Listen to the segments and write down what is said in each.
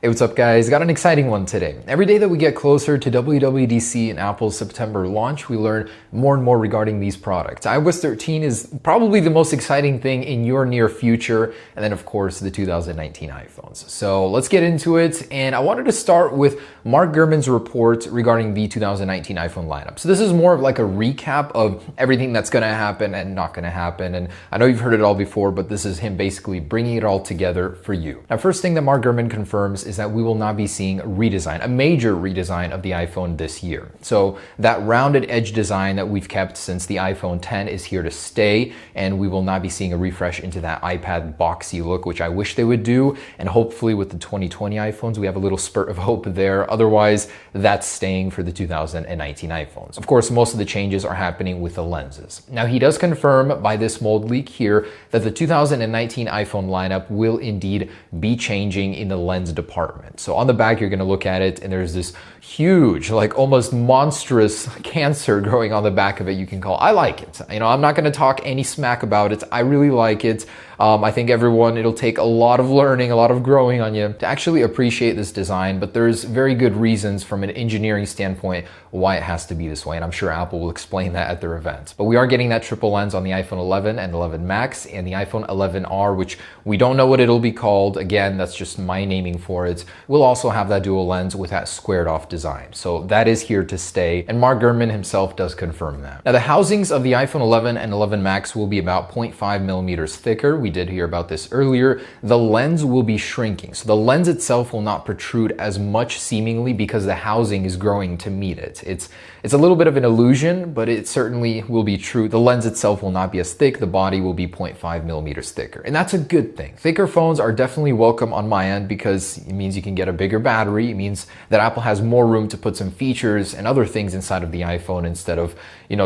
Hey, what's up guys? Got an exciting one today. Every day that we get closer to WWDC and Apple's September launch, we learn more and more regarding these products. iOS 13 is probably the most exciting thing in your near future, and then of course the 2019 iPhones. So let's get into it, and I wanted to start with Mark Gurman's report regarding the 2019 iPhone lineup. So this is more of like a recap of everything that's going to happen and not going to happen, and I know you've heard it all before, but this is him basically bringing it all together for you. Now, first thing that Mark Gurman confirms is that we will not be seeing a redesign, a major redesign of the iPhone this year. So that rounded edge design that we've kept since the iPhone 10 is here to stay, and we will not be seeing a refresh into that iPad boxy look, which I wish they would do. And hopefully with the 2020 iPhones, we have a little spurt of hope there. Otherwise, that's staying for the 2019 iPhones. Of course, most of the changes are happening with the lenses. Now, he does confirm by this mold leak here that the 2019 iPhone lineup will indeed be changing in the lens department. So on the back, you're going to look at it and there's this huge, like almost monstrous cancer growing on the back of it, you can call. I like it. You know, I'm not going to talk any smack about it. I really like it. I think it'll take a lot of learning, a lot of growing on you to actually appreciate this design, but there's very good reasons from an engineering standpoint why it has to be this way, and I'm sure Apple will explain that at their event. But we are getting that triple lens on the iPhone 11 and 11 Max and the iPhone 11R, which we don't know what it'll be called. Again, that's just my naming for it. We'll also have that dual lens with that squared off design. So that is here to stay, and Mark Gurman himself does confirm that. Now, the housings of the iPhone 11 and 11 Max will be about 0.5 millimeters thicker. We did hear about this earlier. The lens will be shrinking. So the lens itself will not protrude as much seemingly because the housing is growing to meet it. It's a little bit of an illusion, but it certainly will be true. The lens itself will not be as thick. The body will be 0.5 millimeters thicker. And that's a good thing. Thicker phones are definitely welcome on my end because it means you can get a bigger battery. It means that Apple has more room to put some features and other things inside of the iPhone instead of,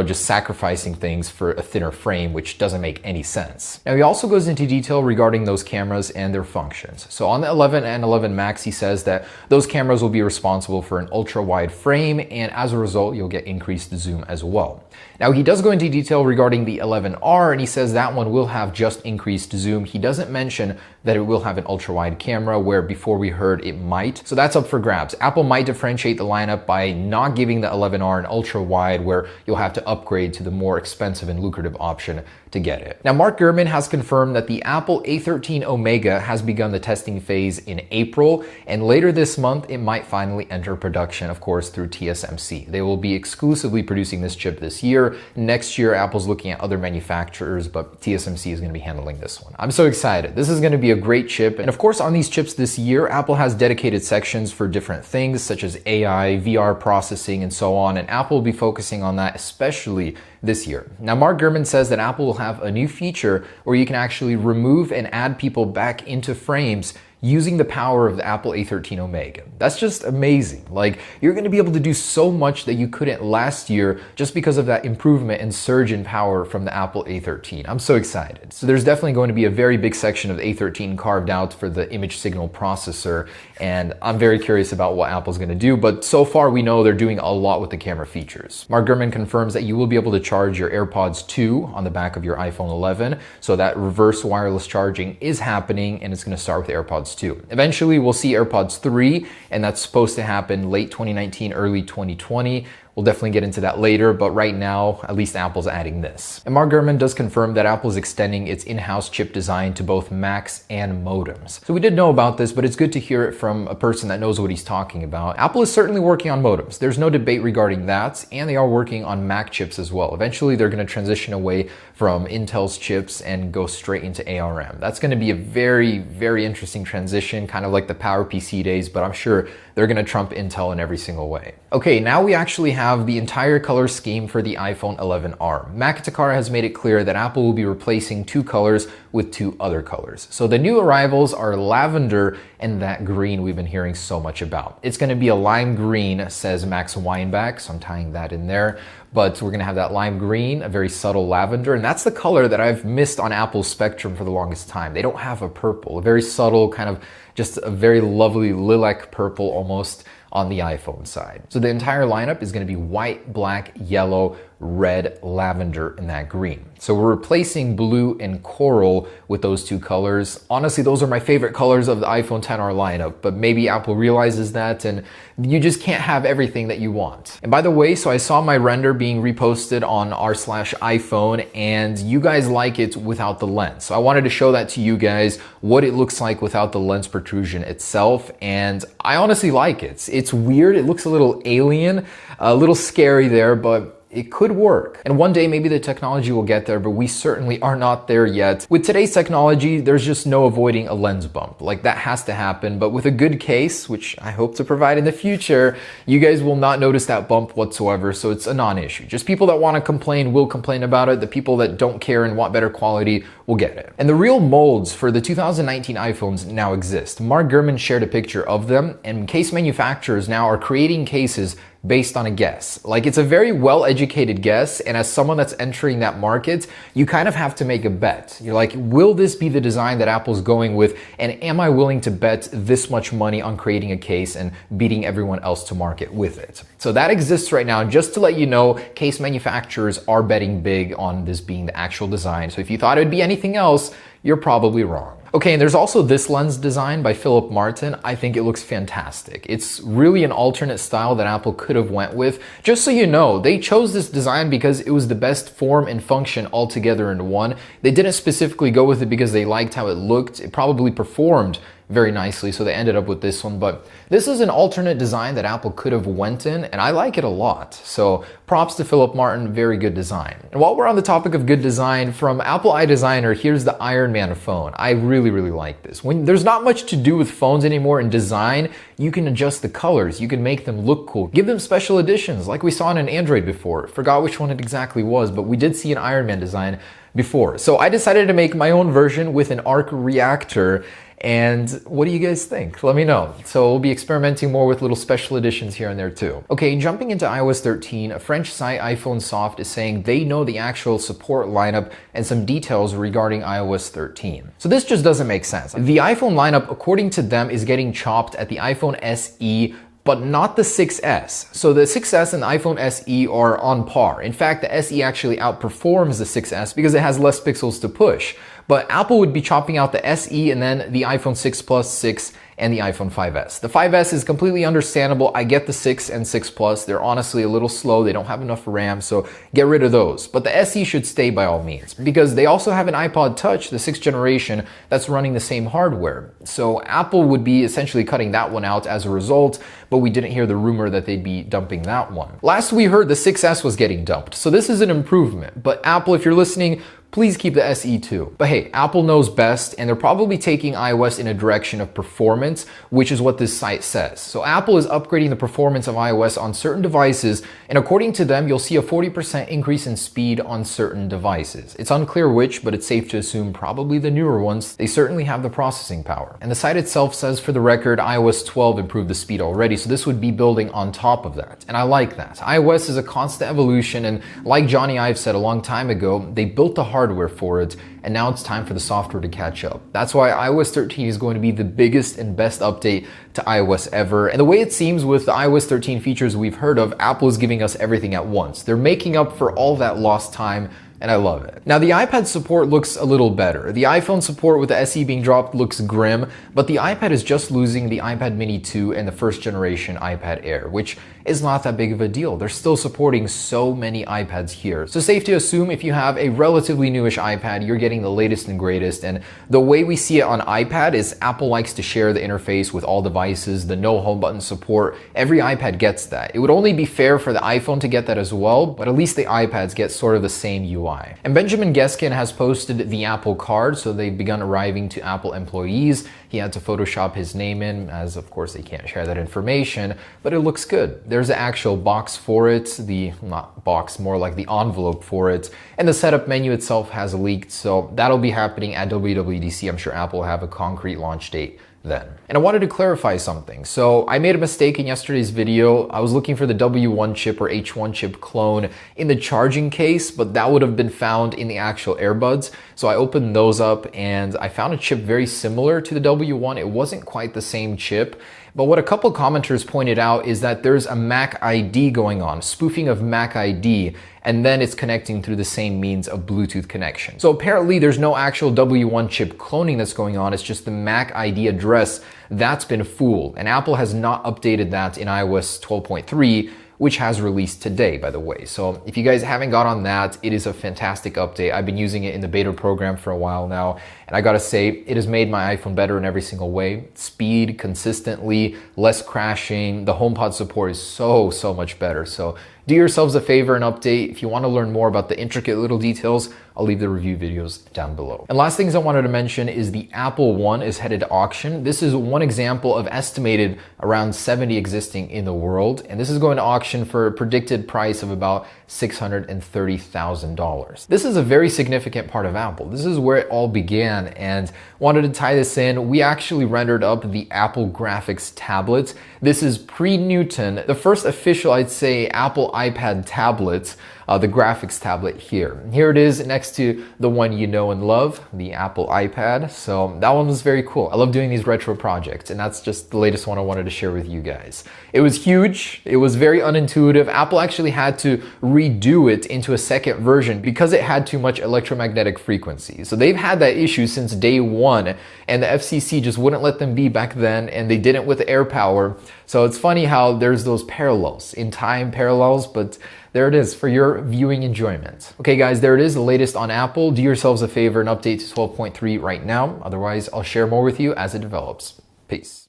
just sacrificing things for a thinner frame, which doesn't make any sense. Now, he also goes into detail regarding those cameras and their functions. So on the 11 and 11 Max, he says that those cameras will be responsible for an ultra wide frame, and as a result, you'll get increased zoom as well. Now, he does go into detail regarding the 11R, and he says that one will have just increased zoom. He doesn't mention that it will have an ultra wide camera, where before we heard it might. So that's up for grabs. Apple might differentiate the lineup by not giving the 11R an ultra wide, where you'll have to upgrade to the more expensive and lucrative option to get it. Now, Mark Gurman has confirmed that the Apple A13 Omega has begun the testing phase in April, and later this month, it might finally enter production, of course, through TSMC. They will be exclusively producing this chip this year. Next year, Apple's looking at other manufacturers, but TSMC is going to be handling this one. I'm so excited. This is going to be a great chip. And of course, on these chips this year, Apple has dedicated sections for different things, such as AI, VR processing, and so on, and Apple will be focusing on that, especially this year. Now, Mark Gurman says that Apple will have a new feature where you can actually remove and add people back into frames using the power of the Apple A13 Omega. That's just amazing. Like, you're going to be able to do so much that you couldn't last year just because of that improvement and surge in power from the Apple A13. I'm so excited. So there's definitely going to be a very big section of the A13 carved out for the image signal processor, and I'm very curious about what Apple's going to do, but so far we know they're doing a lot with the camera features. Mark Gurman confirms that you will be able to charge your AirPods 2 on the back of your iPhone 11, so that reverse wireless charging is happening, and it's going to start with AirPods 2. Eventually, we'll see AirPods 3, and that's supposed to happen late 2019, early 2020. We'll definitely get into that later, but right now, at least Apple's adding this. And Mark Gurman does confirm that Apple is extending its in-house chip design to both Macs and modems. So we did know about this, but it's good to hear it from a person that knows what he's talking about. Apple is certainly working on modems. There's no debate regarding that, and they are working on Mac chips as well. Eventually, they're going to transition away from Intel's chips and go straight into ARM. That's going to be a very, very interesting transition, kind of like the PowerPC days, but I'm sure they're going to trump Intel in every single way. Okay, now we actually have the entire color scheme for the iPhone 11R. Mac Takara has made it clear that Apple will be replacing two colors with two other colors. So the new arrivals are lavender and that green we've been hearing so much about. It's going to be a lime green, says Max Weinbach, so I'm tying that in there. But we're going to have that lime green, a very subtle lavender, and that's the color that I've missed on Apple's spectrum for the longest time. They don't have a purple, a very subtle kind of just a very lovely lilac purple almost on the iPhone side. So the entire lineup is going to be white, black, yellow, red, lavender, and that green. So we're replacing blue and coral with those two colors. Honestly, those are my favorite colors of the iPhone XR lineup, but maybe Apple realizes that and you just can't have everything that you want. And by the way, so I saw my render being reposted on r/iPhone and you guys like it without the lens. So I wanted to show that to you guys, what it looks like without the lens protrusion itself. And I honestly like it. It's weird. It looks a little alien, a little scary there, but it could work. And one day maybe the technology will get there, but we certainly are not there yet. With today's technology, there's just no avoiding a lens bump. Like that has to happen, but with a good case, which I hope to provide in the future, you guys will not notice that bump whatsoever, so it's a non-issue. Just people that want to complain will complain about it. The people that don't care and want better quality will get it. And the real molds for the 2019 iPhones now exist. Mark Gurman shared a picture of them, and case manufacturers now are creating cases based on a guess. Like it's a very well-educated guess, and as someone that's entering that market, you kind of have to make a bet. You're like, will this be the design that Apple's going with, and am I willing to bet this much money on creating a case and beating everyone else to market with it? So that exists right now. Just to let you know, case manufacturers are betting big on this being the actual design. So if you thought it would be anything else, you're probably wrong. Okay, and there's also this lens design by Philip Martin. I think it looks fantastic. It's really an alternate style that Apple could have went with. Just so you know, they chose this design because it was the best form and function all together in one. They didn't specifically go with it because they liked how it looked. It probably performed very nicely, so they ended up with this one. But this is an alternate design that Apple could have went in, and I like it a lot. So props to Philip Martin, very good design. And while we're on the topic of good design, from Apple iDesigner, here's the Iron Man phone. I really like this. When there's not much to do with phones anymore in design, you can adjust the colors, you can make them look cool, give them special editions like we saw in an Android before. Forgot which one it exactly was, but we did see an Iron Man design before. So I decided to make my own version with an arc reactor. And what do you guys think? Let me know. So we'll be experimenting more with little special editions here and there too. Okay, jumping into iOS 13, a French site, iPhone Soft, is saying they know the actual support lineup and some details regarding iOS 13. So this just doesn't make sense. The iPhone lineup, according to them, is getting chopped at the iPhone SE, but not the 6S. So the 6S and the iPhone SE are on par. In fact, the SE actually outperforms the 6S because it has less pixels to push. But Apple would be chopping out the SE and then the iPhone 6 Plus, 6, and the iPhone 5S. The 5S is completely understandable. I get the 6 and 6 Plus. They're honestly a little slow. They don't have enough RAM, so get rid of those. But the SE should stay by all means because they also have an iPod Touch, the 6th generation, that's running the same hardware. So Apple would be essentially cutting that one out as a result, but we didn't hear the rumor that they'd be dumping that one. Last we heard, the 6S was getting dumped. So this is an improvement. But Apple, if you're listening, please keep the SE too. But hey, Apple knows best, and they're probably taking iOS in a direction of performance, which is what this site says. So Apple is upgrading the performance of iOS on certain devices, and according to them, you'll see a 40% increase in speed on certain devices. It's unclear which, but it's safe to assume probably the newer ones. They certainly have the processing power. And the site itself says, for the record, iOS 12 improved the speed already, so this would be building on top of that. And I like that. iOS is a constant evolution, and like Johnny Ive said a long time ago, they built the hardware for it, and now it's time for the software to catch up. That's why iOS 13 is going to be the biggest and best update to iOS ever. And the way it seems with the iOS 13 features we've heard of, Apple is giving us everything at once. They're making up for all that lost time, and I love it. Now the iPad support looks a little better. The iPhone support with the SE being dropped looks grim, but the iPad is just losing the iPad Mini 2 and the first generation iPad Air, which is not that big of a deal. They're still supporting so many iPads here. So safe to assume if you have a relatively newish iPad, you're getting the latest and greatest. And the way we see it on iPad is Apple likes to share the interface with all devices, the no home button support. Every iPad gets that. It would only be fair for the iPhone to get that as well, but at least the iPads get sort of the same UI. And Benjamin Geskin has posted the Apple Card, so they've begun arriving to Apple employees. He had to Photoshop his name in, as of course they can't share that information, but it looks good. There's an actual box for it, not box, more like the envelope for it, and the setup menu itself has leaked, so that'll be happening at WWDC. I'm sure Apple will have a concrete launch date then. And I wanted to clarify something. So I made a mistake in yesterday's video. I was looking for the W1 chip or H1 chip clone in the charging case, but that would have been found in the actual earbuds. So I opened those up and I found a chip very similar to the W1. It wasn't quite the same chip. But what a couple commenters pointed out is that there's a Mac ID going on, spoofing of Mac ID, and then it's connecting through the same means of Bluetooth connection. So apparently there's no actual W1 chip cloning that's going on, it's just the Mac ID address that's been fooled. And Apple has not updated that in iOS 12.3, which has released today, by the way. So if you guys haven't got on that, it is a fantastic update. I've been using it in the beta program for a while now, and I gotta say, it has made my iPhone better in every single way. Speed, consistently, less crashing. The HomePod support is so much better. So do yourselves a favor and update. If you want to learn more about the intricate little details, I'll leave the review videos down below. And last things I wanted to mention is the Apple One is headed to auction. This is one example of estimated around 70 existing in the world. And this is going to auction for a predicted price of about $630,000. This is a very significant part of Apple. This is where it all began, and wanted to tie this in. We actually rendered up the Apple graphics tablet. This is pre-Newton, the first official, I'd say, Apple iPad tablet, the graphics tablet here. Here it is next to the one you know and love, the Apple iPad. So that one was very cool. I love doing these retro projects, and that's just the latest one I wanted to share with you guys. It was huge. It was very unintuitive. Apple actually had to redo it into a second version because it had too much electromagnetic frequency. So they've had that issue since day one, and the FCC just wouldn't let them be back then, and they didn't with AirPower. So it's funny how there's those parallels, in time parallels, but there it is for your viewing enjoyment. Okay guys, there it is, the latest on Apple. Do yourselves a favor and update to 12.3 right now. Otherwise, I'll share more with you as it develops. Peace.